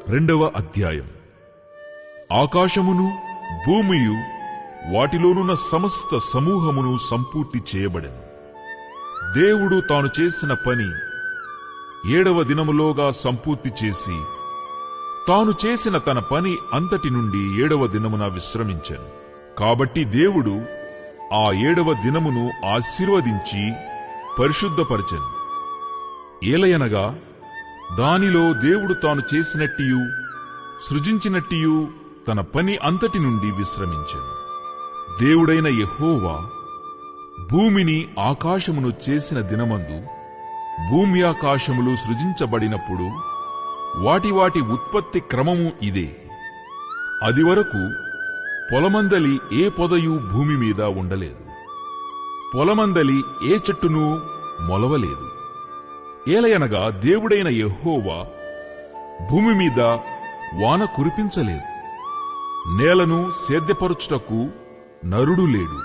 2వ అధ్యాయం. ఆకాశమును భూమియు వాటిలోనున్న సమస్త సమూహమును సంపూర్తి చేయబడెను. దేవుడు తాను చేసిన పని 7వ దినములోగా సంపూర్తి చేసి తాను చేసిన తన పని అంతటి నుండి 7వ దినమున విశ్రమించెను. కాబట్టి దేవుడు ఆ 7వ దినమును ఆశీర్వదించి పరిశుద్ధపరచెను. ఏలయనగా దానిలో దేవుడు తాను చేసినట్టియు సృజించినట్టియు తన పని అంతటి నుండి విశ్రమించెను. దేవుడైన యెహోవా భూమిని ఆకాశమును చేసిన దినమందు భూమి ఆకాశములు సృజించబడినప్పుడు వాటి వాటి ఉత్పత్తి క్రమము ఇదే. అదివరకు పొలమందలి ఏ పొదయు భూమి మీద ఉండలేదు, పొలమందలి ఏ చెట్టును మొలవలేదు. ఏలయనగా దేవుడైన యెహోవా భూమి మీద వాన కురిపించలేదు, నేలను సేద్యపరచుటకు నరుడు లేడు.